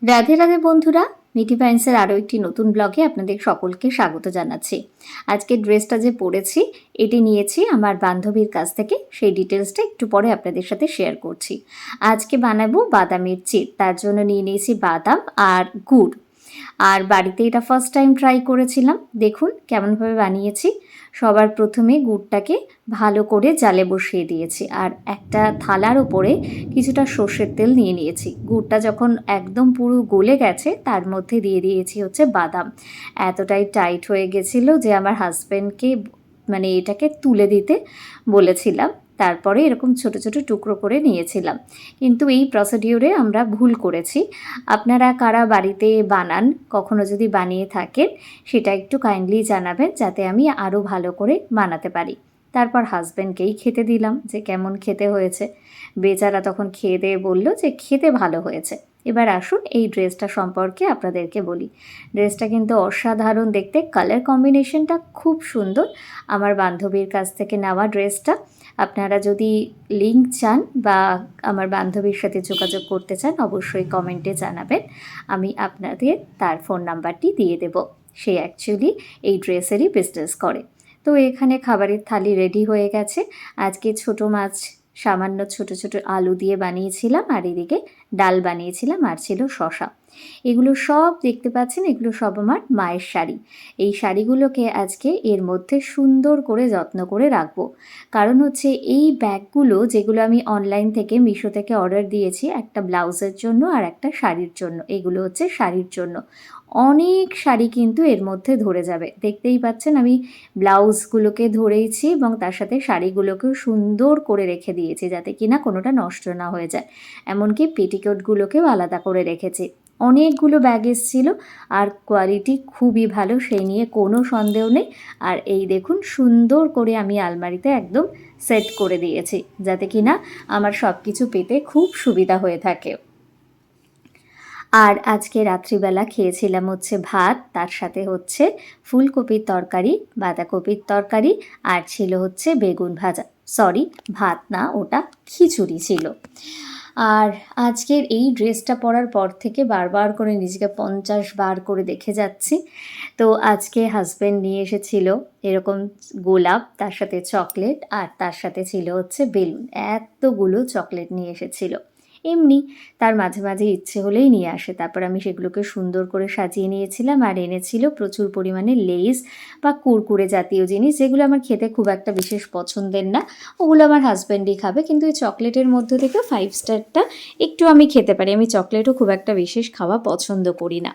রাধে রাধে বন্ধুরা, মিঠি পাইন্সের আরও একটি নতুন ব্লগে আপনাদের সকলকে স্বাগত জানাচ্ছি। আজকে ড্রেসটা যে পরেছি এটি নিয়েছি আমার বান্ধবীর কাছ থেকে, সেই ডিটেলসটা একটু পরে আপনাদের সাথে শেয়ার করছি। আজকে বানাবো বাদামের চিট, তার জন্য নিয়ে নিয়েছি বাদাম আর গুড়। আর বাড়িতে এটা ফার্স্ট টাইম ট্রাই করেছিলাম, দেখুন কেমনভাবে বানিয়েছি। সবার প্রথমে গুড়টাকে ভালো করে জালে বসিয়ে দিয়েছি আর একটা থালার ওপরে কিছুটা সর্ষের তেল নিয়ে নিয়েছি। গুড়টা যখন একদম পুরো গলে গেছে তার মধ্যে দিয়ে দিয়েছি হচ্ছে বাদাম। এতটাই টাইট হয়ে গেছিলো যে আমার হাজব্যান্ডকে এটাকে তুলে দিতে বলেছিলাম। তারপরে এরকম ছোট ছোট টুকরো করে নিয়েছিলাম, কিন্তু এই প্রসিডিওরে আমরা ভুল করেছি। আপনারা কারা বাড়িতে বানান, কখনো যদি বানিয়ে থাকেন সেটা একটু কাইন্ডলি জানাবেন, যাতে আমি আরও ভালো করে বানাতে পারি। তারপর হাজব্যান্ডকেই খেতে দিলাম যে কেমন খেতে হয়েছে। বেচারা তখন খেয়ে দিয়ে বললো যে খেতে ভালো হয়েছে। এবার আসুন এই ড্রেসটা সম্পর্কে আপনাদেরকে বলি। ড্রেসটা কিন্তু অসাধারণ দেখতে, কালার কম্বিনেশনটা খুব সুন্দর। আমার বান্ধবীর কাছ থেকে নেওয়া ড্রেসটা। আপনারা যদি লিংক চান বা আমার বান্ধবীর সাথে যোগাযোগ করতে চান অবশ্যই কমেন্টে জানাবেন, আমি আপনাদের তার ফোন নাম্বারটি দিয়ে দেব। সে অ্যাকচুয়ালি এই ড্রেসেরই বিজনেস করে। তো এখানে খাবারের থালি রেডি হয়ে গেছে। আজকে ছোট মাছ, সামান্য ছোট ছোট আলু দিয়ে বানিয়েছিলাম, আর এদিকে ডাল বানিয়েছিলাম, আর ছিল শশা। এগুলো সব দেখতে পাচ্ছেন, এগুলো সব আমার মায়ের শাড়ি। এই শাড়িগুলোকে আজকে এর মধ্যে সুন্দর করে যত্ন করে রাখবো। কারণ হচ্ছে এই ব্যাগগুলো যেগুলো আমি অনলাইন থেকে মিশো থেকে অর্ডার দিয়েছি, একটা ব্লাউজের জন্য আর একটা শাড়ির জন্য। এগুলো হচ্ছে শাড়ির জন্য। অনেক শাড়ি কিন্তু এর মধ্যে ধরে যাবে, দেখতেই পাচ্ছেন আমি ব্লাউজগুলোকে ধরেইছি এবং তার সাথে শাড়িগুলোকেও সুন্দর করে রেখে দিয়েছি, যাতে কিনা কোনোটা নষ্ট না হয়ে যায়। এমনকি পেটিকোটগুলোকেও আলাদা করে রেখেছি। অনেকগুলো ব্যাগ এসেছিলো আর কোয়ালিটি খুবই ভালো, সেই নিয়ে কোনো সন্দেহ নেই। আর এই দেখুন সুন্দর করে আমি আলমারিতে একদম সেট করে দিয়েছি, যাতে কিনা আমার সব কিছু পেতে খুব সুবিধা হয়ে থাকে। আর আজকে রাত্রিবেলা খেয়েছিলাম হচ্ছে ভাত, তার সাথে হচ্ছে ফুলকপির তরকারি, বাঁধাকপির তরকারি, আর ছিল হচ্ছে বেগুন ভাজা। সরি, ভাত না, ওটা খিচুড়ি ছিল। আর আজকের এই ড্রেসটা পরার পর থেকে বারবার করে নিজেকে 50 বার করে দেখে যাচ্ছি। তো আজকে হাজব্যান্ড নিয়ে এসেছিল এরকম গোলাপ, তার সাথে চকলেট, আর তার সাথে ছিল হচ্ছে বেলুন। এতগুলো চকলেট নিয়ে এসেছিল। এমনি তার মাঝে মাঝে ইচ্ছে হলেই নিয়ে আসে। তারপর আমি সেগুলোকে সুন্দর করে সাজিয়ে নিয়েছিলাম। আর এনেছিল প্রচুর পরিমাণে লেস বা কুরকুরে জাতীয় জিনিস, যেগুলো আমার খেতে খুব একটা বিশেষ পছন্দের না। ওগুলো আমার হাজব্যান্ডই খাবে, কিন্তু এই চকলেটের মধ্যে থেকে 5 স্টারটা একটু আমি খেতে পারি। আমি চকলেটও খুব একটা বিশেষ খাওয়া পছন্দ করি না।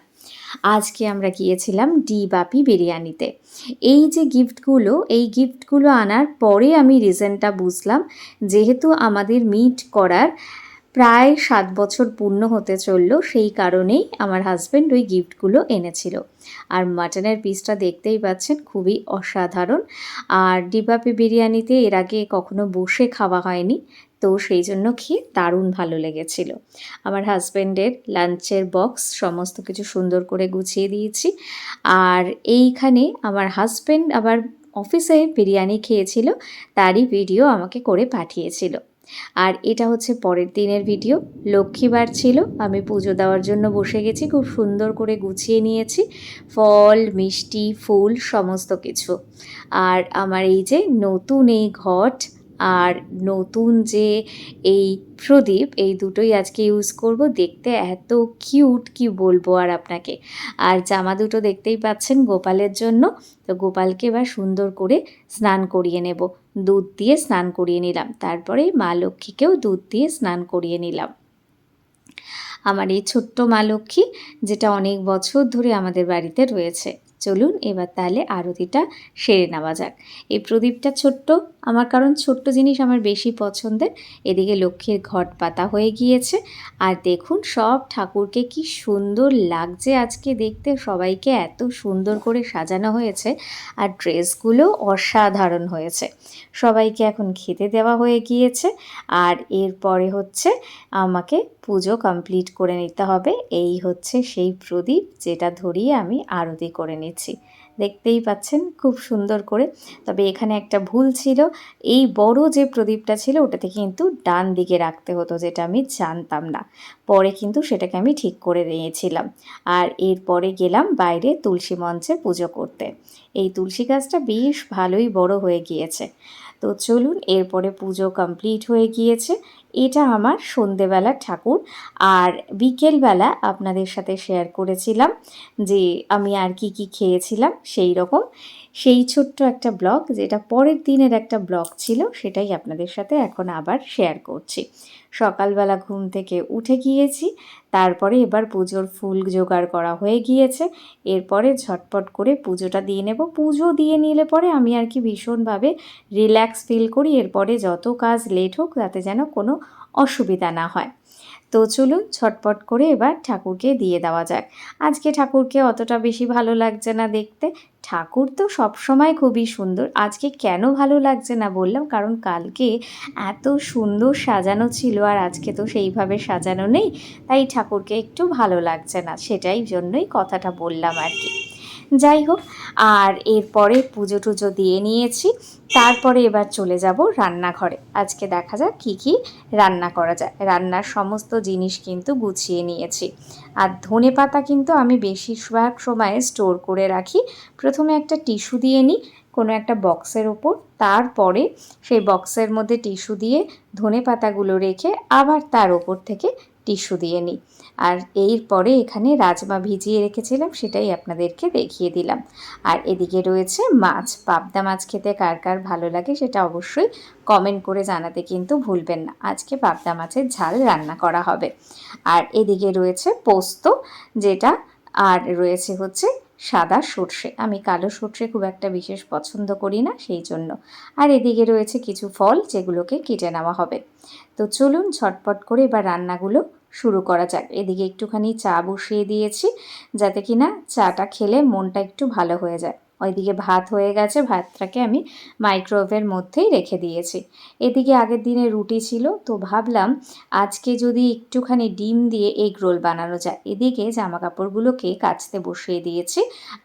আজকে আমরা গিয়েছিলাম ডি বাপি বিরিয়ানিতে। এই যে গিফটগুলো আনার পরে আমি রিজনটা বুঝলাম, যেহেতু আমাদের মিট করার প্রায় 7 বছর পূর্ণ হতে চলল, সেই কারণেই আমার হাজব্যান্ড ওই গিফটগুলো এনেছিল। আর মাটনের পিসটা দেখতেই পাচ্ছেন, খুবই অসাধারণ। আর ডিবাপি বিরিয়ানিতে এর আগে কখনো বসে খাওয়া হয়নি, তো সেই জন্য খেয়ে দারুণ ভালো লেগেছিল। আমার হাজব্যান্ডের লাঞ্চের বক্স সমস্ত কিছু সুন্দর করে গুছিয়ে দিয়েছি। আর এইখানে আমার হাজব্যান্ড আবার অফিসে বিরিয়ানি খেয়েছিল, তারই ভিডিও আমাকে করে পাঠিয়েছিল। আর এটা হচ্ছে পরের দিনের ভিডিও। লক্ষ্মীবার ছিল, আমি পুজো দেওয়ার জন্য বসে গেছি, খুব সুন্দর করে গুছিয়ে নিয়েছি ফল, মিষ্টি, ফুল সমস্ত কিছু। আর আমার এই যে নতুন এই ঘট আর নতুন যে এই প্রদীপ, এই দুটোই আজকে ইউজ করব। দেখতে এত কিউট, কি বলবো আর আপনাকে। আর জামা দুটো দেখতেই পাচ্ছেন গোপালের জন্য। তো গোপালকে এবার সুন্দর করে স্নান করিয়ে নেব। দুধ দিয়ে স্নান করিয়ে নিলাম, তারপরে মা লক্ষ্মীকেও দুধ দিয়ে স্নান করিয়ে নিলাম। আমার এই ছোট্ট মা লক্ষ্মী, যেটা অনেক বছর ধরে আমাদের বাড়িতে রয়েছে। চলুন এবার তাহলে আরতিটা সেরে নেওয়া যাক। এই প্রদীপটা ছোট্ট আমার, কারণ ছোট্ট জিনিস আমার বেশি পছন্দের। এদিকে লক্ষ্মীর ঘট পাতা হয়ে গিয়েছে। আর দেখুন সব ঠাকুরকে কি সুন্দর লাগছে আজকে দেখতে, সবাইকে এত সুন্দর করে সাজানো হয়েছে। আর ড্রেসগুলো অসাধারণ হয়েছে। সবাইকে এখন খেতে দেওয়া হয়ে গিয়েছে। আর এরপরে হচ্ছে আমাকে পুজো কমপ্লিট করে নিতে হবে। এই হচ্ছে সেই প্রদীপ, যেটা ধরিয়ে আমি আরতি করে নিচ্ছি। দেখতেই পাচ্ছেন খুব সুন্দর করে। তবে এখানে একটা ভুল ছিল, এই বড় যে প্রদীপটা ছিল ওটাতে কিন্তু ডান দিকে রাখতে হতো, যেটা আমি জানতাম না। পরে কিন্তু সেটাকে আমি ঠিক করে নিয়েছিলাম। আর এরপরে গেলাম বাইরে তুলসী মঞ্চে পুজো করতে। এই তুলসী গাছটা বেশ ভালোই বড় হয়ে গিয়েছে। তো চলুন, এরপরে পুজো কমপ্লিট হয়ে গিয়েছে। এটা আমার সন্ধেবেলার ঠাকুর। আর বিকেলবেলা আপনাদের সাথে শেয়ার করেছিলাম যে আমি আর কি কি খেয়েছিলাম, সেই ছোট্ট একটা ব্লগ, যেটা পরের দিনের একটা ব্লগ ছিল, সেটাই আপনাদের সাথে এখন আবার শেয়ার করছি। সকালবেলা ঘুম থেকে উঠে গিয়েছি, তারপরে এবার পুজোর ফুল জোগাড় করা হয়ে গিয়েছে। এরপরে ঝটপট করে পুজোটা দিয়ে নেব। পুজো দিয়ে নিলে পরে আমি আর কি ভীষণভাবে রিল্যাক্স ফিল করি। এরপরে যত কাজ লেট হোক তাতে যেন কোনো অসুবিধা না হয়। তো চলুন ঝটপট করে এবার ঠাকুরকে দিয়ে দেওয়া যাক। আজকে ঠাকুরকে অতটা বেশি ভালো লাগছে না দেখতে। ঠাকুর তো সবসময় খুবই সুন্দর, আজকে কেন ভালো লাগছে না বললাম, কারণ কালকে এত সুন্দর সাজানো ছিল আর আজকে তো সেইভাবে সাজানো নেই, তাই ঠাকুরকে একটু ভালো লাগছে না, সেটাই জন্যই কথাটা বললাম আর কি। যাই হোক, আর এরপরে পুজো টুজো দিয়ে নিয়েছি। তারপরে এবার চলে যাব রান্নাঘরে। আজকে দেখা যাক কী কী রান্না করা যায়। রান্নার সমস্ত জিনিস কিন্তু গুছিয়ে নিয়েছি। আর ধনেপাতা কিন্তু আমি বেশিরভাগ সময় স্টোর করে রাখি। প্রথমে একটা টিস্যু দিয়ে নিই কোনো একটা বক্সের ওপর, তারপরে সেই বক্সের মধ্যে টিস্যু দিয়ে ধনেপাতাগুলো রেখে আবার তার ওপর থেকে টিস্যু দিয়ে নিই। আর এরপরে এখানে রাজমা ভিজিয়ে রেখেছিলাম, সেটাই আপনাদেরকে দেখিয়ে দিলাম। আর এদিকে রয়েছে মাছ। পাবদা মাছ খেতে কার কার ভালো লাগে সেটা অবশ্যই কমেন্ট করে জানাতে কিন্তু ভুলবেন না। আজকে পাবদা মাছের ঝাল রান্না করা হবে। আর এদিকে রয়েছে পোস্ত, যেটা, আর রয়েছে হচ্ছে সাদা সর্ষে। আমি কালো সর্ষে খুব একটা বিশেষ পছন্দ করি না, সেই জন্য। আর এদিকে রয়েছে কিছু ফল, যেগুলোকে কেটে নেওয়া হবে। তো চলুন ঝটপট করে এবার রান্নাগুলো শুরু করা যাক। এদিকে একটুখানি চা বসিয়ে দিয়েছি, যাতে কিনা চাটা খেলে মনটা একটু ভালো হয়ে যায়। ওইদিকে ভাত হয়ে গেছে, ভাতটাকে আমি মাইক্রোওয়েভের মধ্যেই রেখে দিয়েছি। এদিকে আগের দিনে রুটি ছিল, তো ভাবলাম আজকে যদি একটুখানি ডিম দিয়ে এগ রোল বানানো যায়। এদিকে জামা কাপড়গুলোকে কাচতে বসিয়ে দিয়েছি,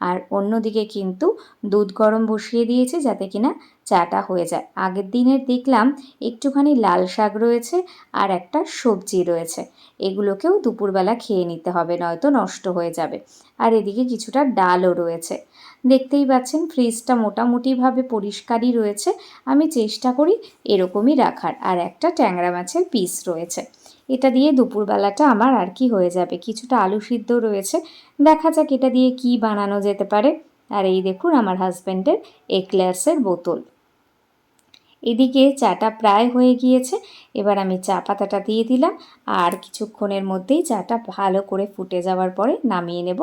আর অন্যদিকে কিন্তু দুধ গরম বসিয়ে দিয়েছি, যাতে কিনা চাটা হয়ে যায়। আগের দিনের দেখলাম একটুখানি লাল শাক রয়েছে আর একটা সবজি রয়েছে, এগুলোকেও দুপুরবেলা খেয়ে নিতে হবে, নয়তো নষ্ট হয়ে যাবে। আর এদিকে কিছুটা ডালও রয়েছে। দেখতেই পাচ্ছেন ফ্রিজটা মোটামুটিভাবে পরিষ্কারই রয়েছে, আমি চেষ্টা করি এরকমই রাখার। আর একটা ট্যাংরা মাছের পিস রয়েছে, এটা দিয়ে দুপুরবেলাটা আমার আর কি হয়ে যাবে। কিছুটা আলু সিদ্ধ রয়েছে, দেখা যাক এটা দিয়ে কি বানানো যেতে পারে। আর এই দেখুন আমার হাজব্যান্ডের এক্লেয়ার্সের বোতল। এদিকে চাটা প্রায় হয়ে গিয়েছে, এবার আমি চা পাতাটা দিয়ে দিলাম। আর কিছুক্ষণের মধ্যেই চাটা ভালো করে ফুটে যাওয়ার পরে নামিয়ে নেব।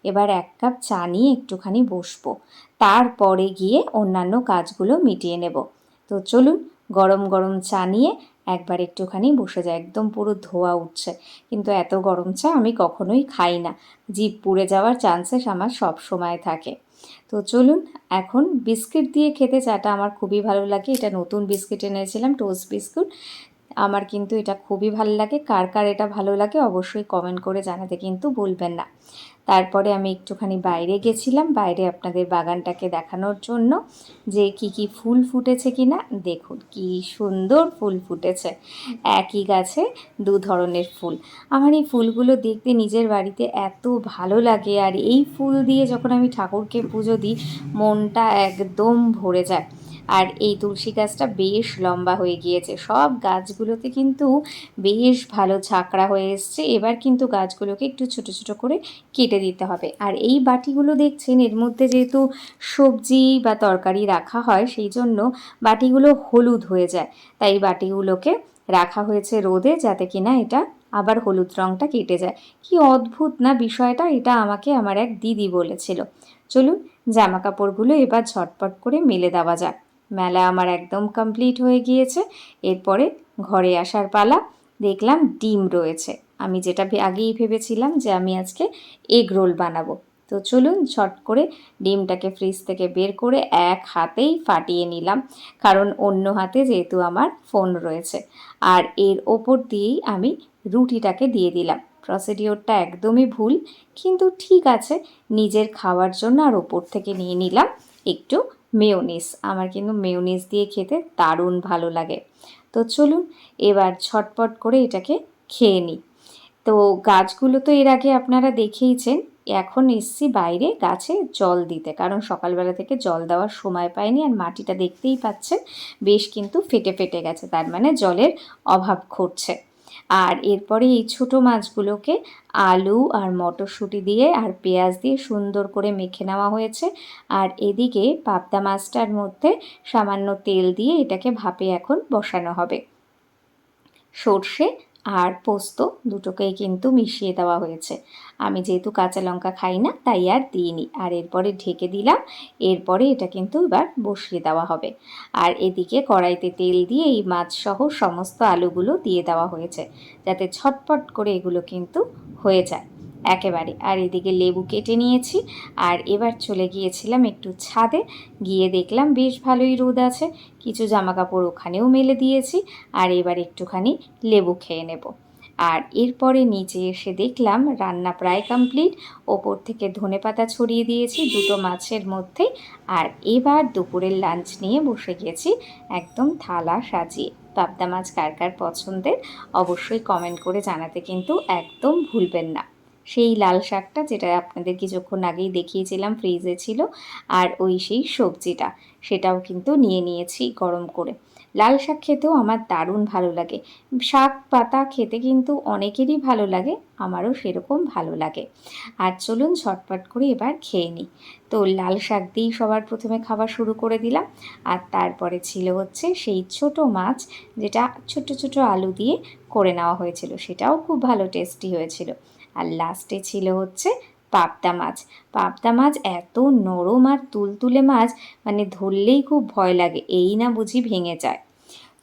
এবার 1 কাপ চা নিয়ে একটুখানি বসবো, তারপরে গিয়ে অন্যান্য কাজগুলো মিটিয়ে নেব। তো চলুন, গরম গরম চা নিয়ে একবার একটুখানি বসে যায়। একদম পুরো ধোয়া উঠছে, কিন্তু এত গরম চা আমি কখনোই খাই না, জিভ পুড়ে যাওয়ার চান্সেস আমার সব সময় থাকে। তো চলুন, এখন বিস্কিট দিয়ে খেতে চাটা আমার খুবই ভালো লাগে। এটা নতুন বিস্কিট এনেছিলাম, টোস্ট বিস্কুট। আমার কিন্তু এটা খুবই ভালো লাগে। কার কার এটা ভালো লাগে অবশ্যই কমেন্ট করে জানাতে কিন্তু ভুলবেন না। তারপরে আমি একটুখানি বাইরে গেছিলাম, বাইরে আপনাদের বাগানটাকে দেখানোর জন্য, যে কি কি ফুল ফুটেছে কিনা। দেখুন কি সুন্দর ফুল ফুটেছে, একই গাছে 2 ধরনের ফুল। আমার এই ফুলগুলো দেখতে নিজের বাড়িতে এত ভালো লাগে, আর এই ফুল দিয়ে যখন আমি ঠাকুরকে পুজো দিই মনটা একদম ভরে যায়। আর এই তুলসী গাছটা বেশ লম্বা হয়ে গিয়েছে, সব গাছগুলোতে কিন্তু বেশ ভালো ঝাঁকড়া হয়ে এসছে। এবার কিন্তু গাছগুলোকে একটু ছোট ছোট করে কেটে দিতে হবে। আর এই বাটিগুলো দেখছেন, এর মধ্যে যেহেতু সবজি বা তরকারি রাখা হয়, সেই জন্য বাটিগুলো হলুদ হয়ে যায়, তাই বাটিগুলোকে রাখা হয়েছে রোদে, যাতে কিনা এটা আবার হলুদ রঙটা কেটে যায়। কি অদ্ভুত না বিষয়টা, এটা আমাকে আমার এক দিদি বলেছিল। চলুন জামা কাপড়গুলো এবার ঝটপট করে মেলে দেওয়া যাক। মেলা আমার একদম কমপ্লিট হয়ে গিয়েছে। এরপরে ঘরে আসার পালা। দেখলাম ডিম রয়েছে, আমি যেটা আগেই ভেবেছিলাম যে আমি আজকে এগ রোল বানাবো। তো চলুন ঝট করে ডিমটাকে ফ্রিজ থেকে বের করে এক হাতেই ফাটিয়ে নিলাম, কারণ অন্য হাতে যেহেতু আমার ফোন রয়েছে। আর এর ওপর দিয়েই আমি রুটিটাকে দিয়ে দিলাম। প্রসিডিওরটা একদমই ভুল, কিন্তু ঠিক আছে, নিজের খাওয়ার জন্য আর ওপর থেকে নিয়ে নিলাম একটু মেয়োনিজ। আমার কিন্তু মেয়োনিজ দিয়ে খেতে দারুণ ভালো লাগে। তো চলুন এবার ঝটপট করে এটাকে খেয়ে নিই। তো গাছগুলো তো এর আগে আপনারা দেখেইছেন। এখন এসছি বাইরে গাছে জল দিতে, কারণ সকালবেলা থেকে জল দেওয়ার সময় পাইনি। আর মাটিটা দেখতেই পাচ্ছেন বেশ কিন্তু ফেটে ফেটে গেছে, তার মানে জলের অভাব ঘটছে। আর এরপরে এই ছোটো মাছগুলোকে আলু আর মটরশুঁটি দিয়ে আর পেঁয়াজ দিয়ে সুন্দর করে মেখে নেওয়া হয়েছে। আর এদিকে পাবদা মাছটার মধ্যে সামান্য তেল দিয়ে এটাকে ভাপে এখন বসানো হবে। সর্ষে আর পোস্ত দুটোকেই কিন্তু মিশিয়ে দেওয়া হয়েছে। আমি যেহেতু কাঁচা লঙ্কা খাই না তাই আর দিইনি। আর এরপরে ঢেকে দিলাম। এরপরে এটা কিন্তু এবার বসিয়ে দেওয়া হবে। আর এদিকে কড়াইতে তেল দিয়ে এই মাছ সহ সমস্ত আলুগুলো দিয়ে দেওয়া হয়েছে, যাতে ঝটপট করে এগুলো কিন্তু হয়ে যায় একেবারে। আর এদিকে লেবু কেটে নিয়েছি। আর এবার চলে গিয়েছিলাম একটু ছাদে, গিয়ে দেখলাম বেশ ভালোই রোদ আছে, কিছু জামাকাপড় ওখানেও মেলে দিয়েছি। আর এবার একটুখানি লেবু খেয়ে নেব। আর এরপরে নিচে এসে দেখলাম রান্না প্রায় কমপ্লিট। ওপর থেকে ধনেপাতা ছড়িয়ে দিয়েছি দুটো মাছের মধ্যে। আর এবার দুপুরের লাঞ্চ নিয়ে বসে গেছি একদম থালা সাজিয়ে। পাবদা মাছ কার কার পছন্দের অবশ্যই কমেন্ট করে জানাতে কিন্তু একদম ভুলবেন না। সেই লাল শাকটা যেটা আপনাদের কিছুক্ষণ আগেই দেখিয়েছিলাম ফ্রিজে ছিল, আর সেই সবজিটা সেটাও কিন্তু নিয়ে নিয়েছি গরম করে। লাল শাক খেতেও আমার দারুণ ভালো লাগে। শাক পাতা খেতে কিন্তু অনেকেরই ভালো লাগে, আমারও সেরকম ভালো লাগে। আর চলুন ঝটপট করে এবার খেয়ে নিই। তো লাল শাক দিয়েই সবার প্রথমে খাওয়া শুরু করে দিলাম। আর তারপরে ছিল হচ্ছে সেই ছোট মাছ, যেটা ছোট ছোট আলু দিয়ে করে নেওয়া হয়েছিল, সেটাও খুব ভালো টেস্টি হয়েছিল। আর লাস্টে ছিল হচ্ছে পাবদা মাছ। পাবদা মাছ এত নরম আর তুলতুলে মাছ, মানে ধরলেই খুব ভয় লাগে, এই না বুঝি ভেঙে যায়।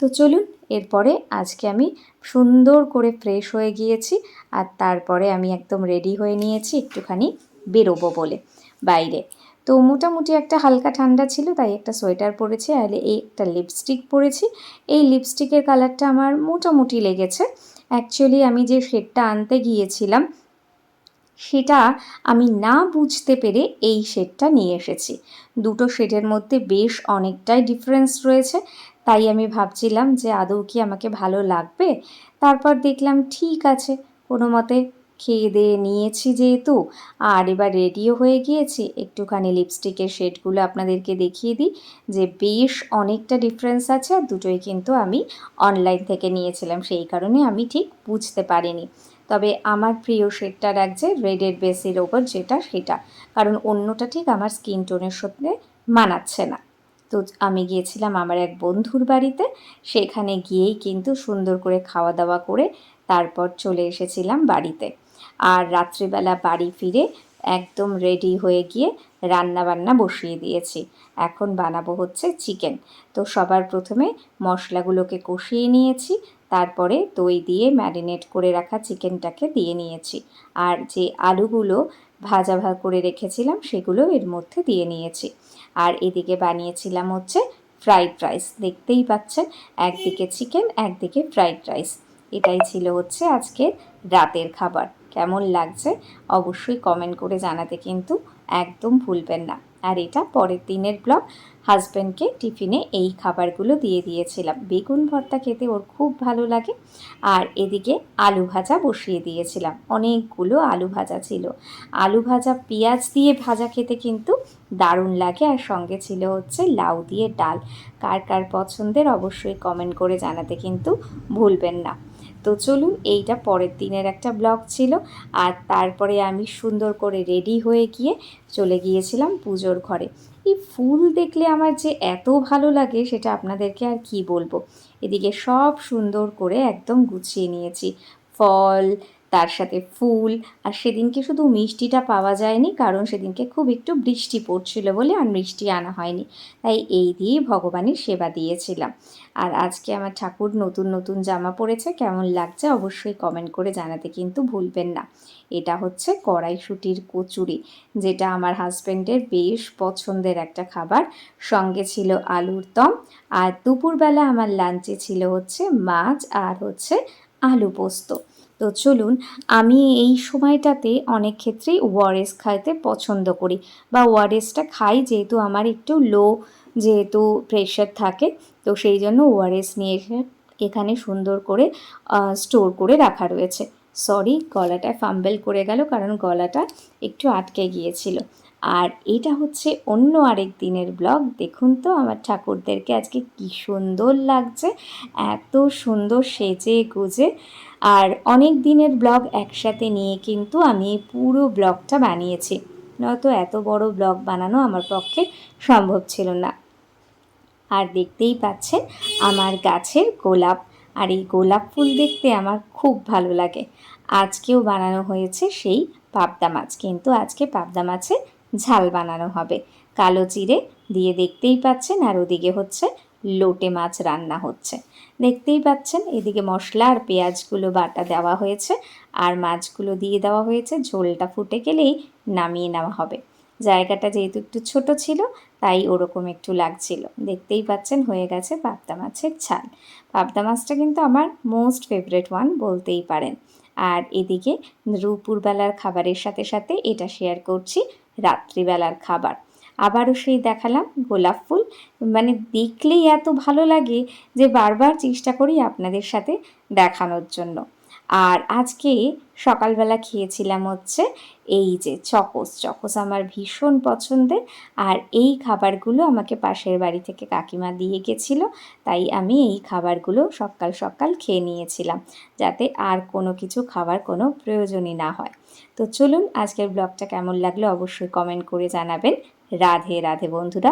তো চলুন এরপরে আজকে আমি সুন্দর করে ফ্রেশ হয়ে গিয়েছি। আর তারপরে আমি একদম রেডি হয়ে নিয়েছি একটুখানি বেরোবো বলে বাইরে। তো মোটামুটি একটা হালকা ঠান্ডা ছিল, তাই একটা সোয়েটার পরেছি, আর এই একটা লিপস্টিক পরেছি। এই লিপস্টিকের কালারটা আমার মোটামুটি লেগেছে। অ্যাকচুয়ালি আমি যে শেডটা আনতে গিয়েছিলাম সেটা আমি না বুঝতে পেরে এই শেডটা নিয়ে এসেছি। দুটো শেডের মধ্যে বেশ অনেকটাই ডিফারেন্স রয়েছে, তাই আমি ভাবছিলাম যে আদৌ কি আমাকে ভালো লাগবে। তারপর দেখলাম ঠিক আছে, কোনো মতে খেয়ে দিয়ে নিয়েছি যেহেতু, আর এবার রেডিও হয়ে গিয়েছি। একটুখানি লিপস্টিকের শেডগুলো আপনাদেরকে দেখিয়ে দিই যে বেশ অনেকটা ডিফারেন্স আছে। আর দুটোই কিন্তু আমি অনলাইন থেকে নিয়েছিলাম, সেই কারণে আমি ঠিক বুঝতে পারিনি। তবে আমার প্রিয় শেডটা রাখছে রেডের বেসের ওপর যেটা, সেটা কারণ অন্যটা ঠিক আমার স্কিন টোনের সাথে মানাচ্ছে না। তো আমি গিয়েছিলাম আমার এক বন্ধুর বাড়িতে, সেখানে গিয়েই কিন্তু সুন্দর করে খাওয়া দাওয়া করে তারপর চলে এসেছিলাম বাড়িতে। আর রাত্রিবেলা বাড়ি ফিরে একদম রেডি হয়ে গিয়ে রান্না বান্না বসিয়ে দিয়েছি। এখন বানাবো হচ্ছে চিকেন। তো সবার প্রথমে মশলাগুলোকে কষিয়ে নিয়েছি, তারপরে দই দিয়ে ম্যারিনেট করে রাখা চিকেনটাকে দিয়ে নিয়েছি। আর যে আলুগুলো ভাজা করে রেখেছিলাম সেগুলো এর মধ্যে দিয়ে নিয়েছি। আর এদিকে বানিয়েছিলাম হচ্ছে ফ্রাইড রাইস। দেখতেই পাচ্ছেন, একদিকে চিকেন একদিকে ফ্রাইড রাইস। এটাই ছিল হচ্ছে আজকে রাতের খাবার। কেমন লাগছে অবশ্যই কমেন্ট করে জানাতে কিন্তু একদম ভুলবেন না। আর এটা পরের দিনের ব্লগ। হাজব্যান্ডকে টিফিনে এই খাবারগুলো দিয়ে দিয়েছিলাম। বেগুন ভর্তা খেতে ওর খুব ভালো লাগে। আর এদিকে আলু ভাজা বসিয়ে দিয়েছিলাম, অনেকগুলো আলু ভাজা ছিল। আলু ভাজা পেঁয়াজ দিয়ে ভাজা খেতে কিন্তু দারুণ লাগে। আর সঙ্গে ছিল হচ্ছে লাউ দিয়ে ডাল। কার কার পছন্দের অবশ্যই কমেন্ট করে জানাতে কিন্তু ভুলবেন না। তো চলুন, এইটা পরের দিনের একটা ব্লগ ছিল। আর তারপরে আমি সুন্দর করে রেডি হয়ে গিয়ে চলে গিয়েছিলাম পুজোর ঘরে। এই ফুল দেখলে আমার যে এত ভালো লাগে সেটা আপনাদেরকে আর কি বলবো। এদিকে সব সুন্দর করে একদম গুছিয়ে নিয়েছি, ফল তার সাথে ফুল। আর সেদিনকে শুধু মিষ্টিটা পাওয়া যায়নি, কারণ সেদিনকে খুব একটু বৃষ্টি পড়ছিল বলে আর মিষ্টি আনা হয়নি, তাই এই দিয়েই ভগবানের সেবা দিয়েছিলাম। আর আজকে আমার ঠাকুর নতুন নতুন জামা পরেছে, কেমন লাগছে অবশ্যই কমেন্ট করে জানাতে কিন্তু ভুলবেন না। এটা হচ্ছে কড়াইশুঁটির কচুরি, যেটা আমার হাজব্যান্ডের বেশ পছন্দের একটা খাবার। সঙ্গে ছিল আলুর দম। আর দুপুরবেলা আমার লাঞ্চে ছিল হচ্ছে মাছ আর হচ্ছে আলু পোস্ত। তো তো চলুন, আমি এই সময়টাতে অনেক ক্ষেত্রেই ওআরএস খাইতে পছন্দ করি, বা ওআরএসটা খাই যেহেতু আমার একটু লো যেহেতু প্রেশার থাকে, তো সেই জন্য ওআরএস নিয়ে এসে এখানে সুন্দর করে স্টোর করে রাখা রয়েছে। সরি, গলাটা ফাম্বেল করে গেল কারণ গলাটা একটু আটকে গিয়েছিল। আর এটা হচ্ছে অন্য আরেক দিনের ব্লগ। দেখুন তো আমার ঠাকুরদেরকে আজকে কি সুন্দর লাগছে, এত সুন্দর সেজে গুজে। আর অনেক দিনের ব্লগ একসাথে নিয়ে কিন্তু আমি পুরো ব্লগটা বানিয়েছি, নয়তো এত বড় ব্লগ বানানো আমার পক্ষে সম্ভব ছিল না। আর দেখতেই পাচ্ছেন আমার গাছের গোলাপ, আর এই গোলাপ ফুল দেখতে আমার খুব ভালো লাগে। আজকেও বানানো হয়েছে সেই পাবদা মাছ, কিন্তু আজকে পাবদা মাছের ঝাল বানানো হবে কালো জিরে দিয়ে, দেখতেই পাচ্ছেন। আর ওদিকে হচ্ছে লোটে মাছ রান্না হচ্ছে, দেখতেই পাচ্ছেন। এদিকে মশলা আর পেঁয়াজগুলো বাটা দেওয়া হয়েছে, আর মাছগুলো দিয়ে দেওয়া হয়েছে। ঝোলটা ফুটে গেলেই নামিয়ে নেওয়া হবে। জায়গাটা যেহেতু একটু ছোট ছিল তাই ওরকম একটু লাগছিল। দেখতেই পাচ্ছেন হয়ে গেছে পাবদা মাছের ঝাল। পাবদা মাছটা কিন্তু আমার মোস্ট ফেভারিট ওয়ান বলতেই পারেন। আর এদিকে দুপুরবেলার খাবারের সাথে সাথে এটা শেয়ার করছি রাত্রিবেলার খাবার। আবারও সেই দেখালাম গোলাপ ফুল, মানে দেখলেই এত ভালো লাগে যে বারবার চেষ্টা করি আপনাদের সাথে দেখানোর জন্য। আর আজকে সকালবেলা খেয়েছিলাম হচ্ছে এই যে চকোস। চকোস আমার ভীষণ পছন্দের, আর এই খাবারগুলো আমাকে পাশের বাড়ি থেকে কাকিমা দিয়ে গেছিলো, তাই আমি এই খাবারগুলো সকাল সকাল খেয়ে নিয়েছিলাম, যাতে আর কোনো কিছু খাবার কোনো প্রয়োজনই না হয়। তো চলুন, আজকের ব্লগটা কেমন লাগলো অবশ্যই কমেন্ট করে জানাবেন। রাধে রাধে বন্ধুরা।